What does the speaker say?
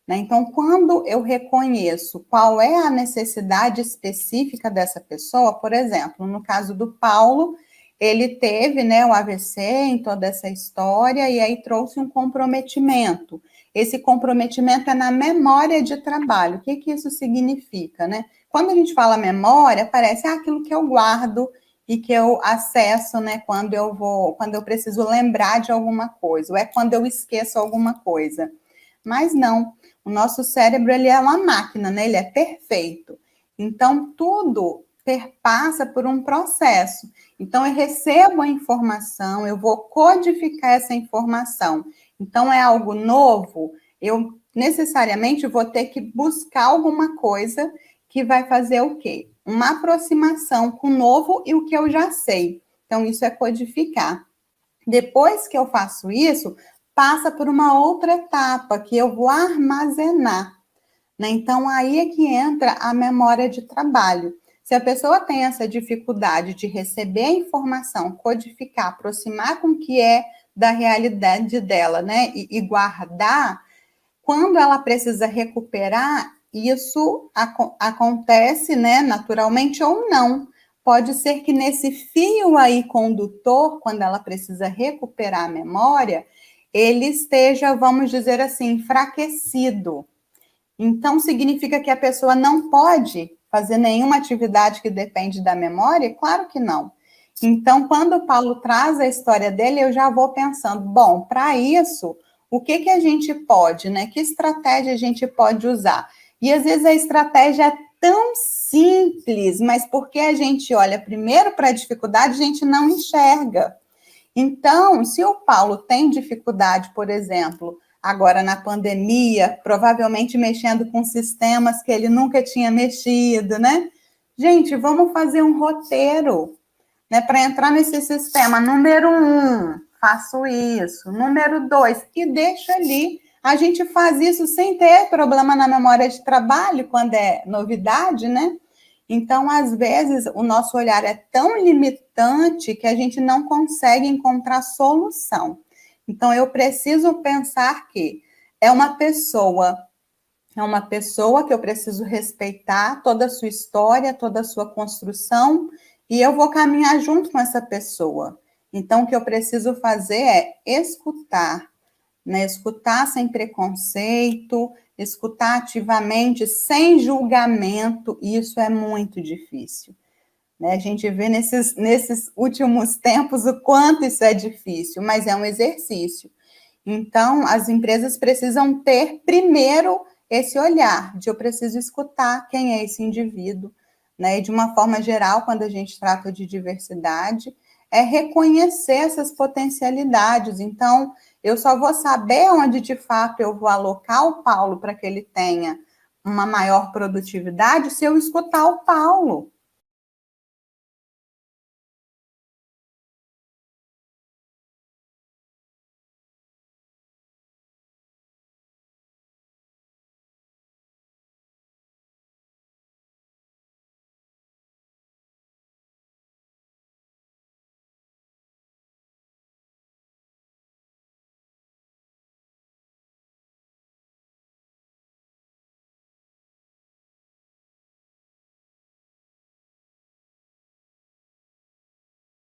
né? Então, quando eu reconheço qual é a necessidade específica dessa pessoa, por exemplo, no caso do Paulo, ele teve, né, o AVC em toda essa história e aí trouxe um comprometimento. Esse comprometimento é na memória de trabalho. O que que isso significa, né? Quando a gente fala memória, parece aquilo que eu guardo e que eu acesso, né, quando eu preciso lembrar de alguma coisa, ou é quando eu esqueço alguma coisa. Mas não, o nosso cérebro, ele é uma máquina, né? Ele é perfeito. Então, tudo perpassa por um processo. Então, eu recebo a informação, eu vou codificar essa informação. Então, é algo novo, eu necessariamente vou ter que buscar alguma coisa que vai fazer o quê? Uma aproximação com o novo e o que eu já sei. Então, isso é codificar. Depois que eu faço isso, passa por uma outra etapa, que eu vou armazenar, né? Então, aí é que entra a memória de trabalho. Se a pessoa tem essa dificuldade de receber a informação, codificar, aproximar com o que é da realidade dela, né? E guardar, quando ela precisa recuperar, isso acontece, né, naturalmente ou não. Pode ser que nesse fio aí condutor, quando ela precisa recuperar a memória, ele esteja, vamos dizer assim, enfraquecido. Então, significa que a pessoa não pode fazer nenhuma atividade que depende da memória? Claro que não. Então, quando o Paulo traz a história dele, eu já vou pensando, bom, para isso, o que que a gente pode, né? Que estratégia a gente pode usar? E às vezes a estratégia é tão simples, mas porque a gente olha primeiro para a dificuldade, a gente não enxerga. Então, se o Paulo tem dificuldade, por exemplo, agora na pandemia, provavelmente mexendo com sistemas que ele nunca tinha mexido, né? Gente, vamos fazer um roteiro, né, para entrar nesse sistema. Número 1, faço isso. Número 2, e deixa ali. A gente faz isso sem ter problema na memória de trabalho, quando é novidade, né? Então, às vezes, o nosso olhar é tão limitante que a gente não consegue encontrar solução. Então, eu preciso pensar que é uma pessoa que eu preciso respeitar toda a sua história, toda a sua construção, e eu vou caminhar junto com essa pessoa. Então, o que eu preciso fazer é escutar, né? Escutar sem preconceito, escutar ativamente, sem julgamento, e isso é muito difícil, né? A gente vê nesses últimos tempos o quanto isso é difícil, mas é um exercício. Então, as empresas precisam ter, primeiro, esse olhar de eu preciso escutar quem é esse indivíduo, né? E de uma forma geral, quando a gente trata de diversidade, é reconhecer essas potencialidades. Então, eu só vou saber onde, de fato, eu vou alocar o Paulo para que ele tenha uma maior produtividade se eu escutar o Paulo.